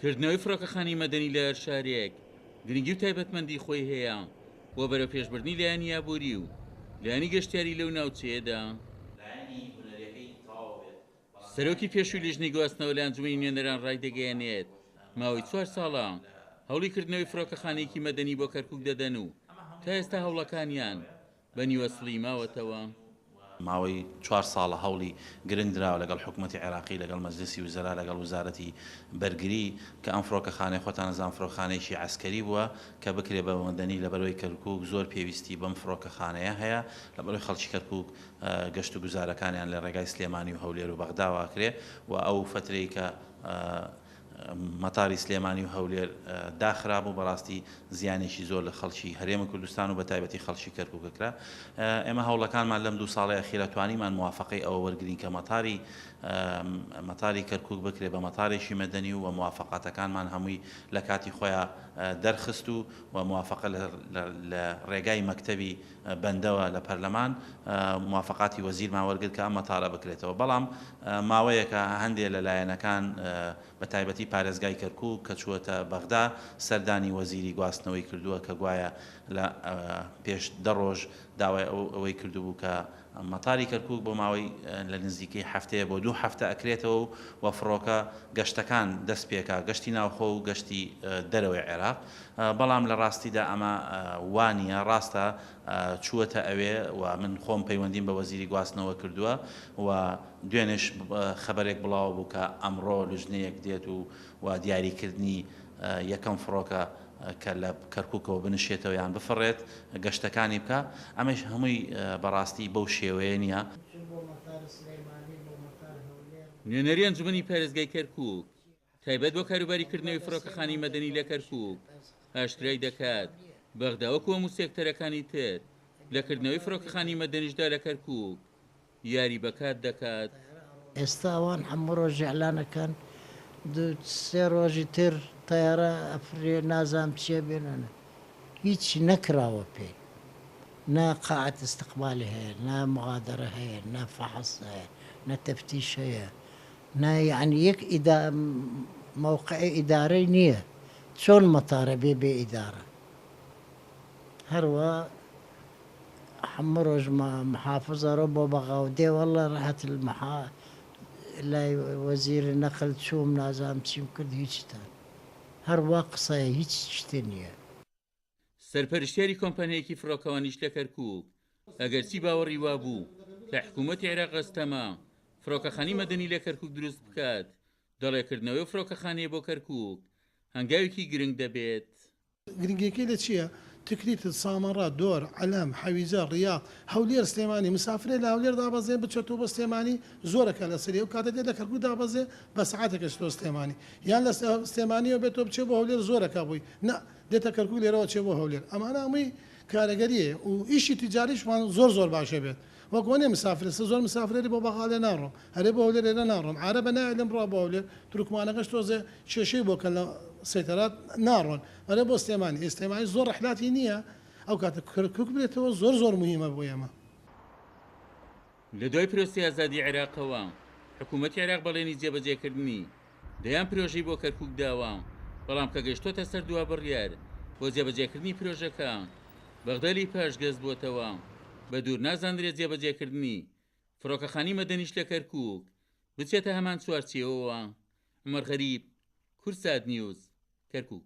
کردنەوەی فڕۆکەخانی مەدەنی لە هەر شارێک گرنگی و تایبەتمەندی خۆی هەیە بۆ بەرەو پێشبردننی لایەنی یابووری و لایەنی گەشتیاری لەو ناوچەیەدا. سەرۆکی پێشووی لیژنەی گواستنەوە لە ئەنجومەی نوێنەران ڕایدەگەیەنێت ماوەی 4 ساڵە هەوڵی کردنەوەی فڕۆکەخانەیەکی مەدەنی بۆ کەرکووک دەدەن و تا ئێستا هەوڵەکانیان بە نیوەسڵی ماوەتەوە. ماوەی 4 ساڵە هەوڵی گرنگ دراوە لەگەڵ حکوومەتی عێراقی لەگەڵ مەجلیسی وزەرا لەگەڵ وزارەتی بەرگری کە ئەم فڕۆکەخانەی خۆتان نەزان فڕۆکخانەیەکی عەسکەری بووە کە بکرێ بە مەدەنی لە بەرەوەی کەرکووک زۆر پێویستی بەم فڕۆکەخانەیە هەیە لە بەرەوەی خەڵکی کەرکووک گەشت و گوزارەکانیان لە ڕێگای سلێمانی و هەولێر و بەغداوا کرێ و ئەو فترەی کە مەتاری سلێمانی و هەولێر داخراب و بەڕاستی زیانێکی زۆر لە خەڵکی هەرێمی کوردستان و بە تایبەتی خەڵکی کەرکووکەکرا. ئێمە هەوڵەکانمان لەم 2 ساڵەی ئەخیرە توانیمان موافقەی ئەوە وەرگرین کە مەتاری کەرکووک بکرێ بە مەتارێکی مەدەنی و موافقاتەکانمان هەمووی لە کاتی خۆیان دەرخست و موافقە لە ڕێگای مەکتەبی بەندەوە لە پەرلەمان موافقاتی وەزیرمان وەرگرت کە ئەم مەتارە بکرێتەوە. بەڵام ماوەیەکە هەندێک لە لایەنەکان بە تایبەتی پارێزگای کەرکووک کە چووەتە بەغدا سەردانی وەزیری گواستنەوەی کردووە کە گوایە لە پێش 10 ڕۆژ داوای ئەوەی کردوبوو کە مەتاری کەرکووک بۆ ماوەی لە نزیکەی هەفتەیە بۆ 2 هەفتە ئەکرێتەوە و فڕۆکە گەشتەکان دەست پێکا گەشتی ناوخۆ و گەشتی دەرەوەی عێراق. بەڵام لە ڕاستیدا ئەمە وانە ڕاستە چووەتە ئەوێ و من خۆم پەیوەندیم بە وەزیری گواستنەوە کردووە و دوێنێش خەبەرێک بڵاو بوو کە ئەمڕۆ لیژنەیەک دێت و دیاریکردنی یەکەم فڕۆکە کە لە کەرکووکەوە بنشێتەوە یان بفڕێت گەشتەکانی بکە. ئەمەش هەمووی بەڕاستی بەو شێوەیە نییە. نوێنەری ئەنجومەنی پارێزگای کەرکووک تایبەت بۆ کاروباریکردنەوەی فڕۆکەخانی مەدەنی لە کەرکووک ئاشترای دەکات بەغداوە و هەموو سێکتەرەکانی تر لەکردنەوەی فڕۆکەخانی مەدەنیشدا لە کەرکووک یاری بەکات دەکات. ئێستا ئەوان هەموو ڕۆژی ئەعلانەکەن 2-3 ڕۆژی تر تەیارە ئەفرێ نازام چیە بێنەنە هیچی نەکراوە پێی نا قاعەت استقبالی هەیە نا مغادرە هەیە نا فەحص هەیە نا تەفتیش هەیە نا یعنی یەک موقعی ئیدارەی نییە چۆن مەتارە بێ ئیدارە هەروە هەموو ڕۆژ محافظەڕۆ بۆ بەغاو دێ وەڵڵا ڕەحەت لای وەزیری نەقل چووم نازام چیم کرد هیچتان هەروە قسەیە هیچ شتێ نییە. سەرپەرشتیاری کۆمپانیایەکی فڕۆکەوانیش لە کەرکووک ئەگەرچی باوەڕی وا بوو کە حکوومەتی عێراق ئەستەما فڕۆکەخانی مەدەنی لە کەرکووک دروست بکات دەڵێکردنەوەی فڕۆکەخانەیە بۆ کەرکووک هەنگاوێکی گرنگ دەبێت. گرنگیەکەی لە چییە؟ تکریت سامەڕە دۆر عەلەم حەویزە ڕیاض هەولێر سلێمانی مسافرێ لە هەولێر دابەزێ بچێتەوە بە سلێمانی زۆرەکە لە سەری و کاتە دێت لە کەرکووک دابەزێ بە سەعاتێکەش تۆ سلێمانی یان لە سلێمانیەوە بێتەوە بچێ بۆ هەولێر زۆرەکە بووی نە دێتە کەرکووک لێرەوە چێ بۆ هەولێر. ئەمانە هەمووی کارەگەریە و ئیشی تیجاریشمان زۆر باشە بێت وەکوانێ مسافرە زۆر مسافرێری بۆ بەغاڵێ ناڕۆم هەرێ بۆ هەولێر لێرە ناڕۆم عارە بە نایە لەم ڕوا بۆ هەولێر تورکمانەکەش تۆزێ کێشەی بۆ کە لە سەیتەرات ناڕۆن هەرێ بۆ سلێمانی ئێستێمانی زۆر ڕەحلاتی نییە ئەو کاتە کەرکووک بێتەوە زۆر مهمە بۆ ئێمە. لە دوای پرۆسی ئازادی عێراقەوە حکوومەتی عێراق بەڵێنی جێبەجێکردنی دەیان پرۆژەی بۆ کەرکووک داوە بەڵام کە گەیشتۆتە سەر دوا بڕیار بۆ جێبەجێکردنی پرۆژەکە بەغدالی پاشگەز بووەتەوە بە دوور نازانرێت جێبەجێکردنی فڕۆکەخانی مەدەنیش لە کەرکووک بچێتە هەمان چوارچێوەوە. عومەر غەریب، کورسات نیوز، کەرکووک.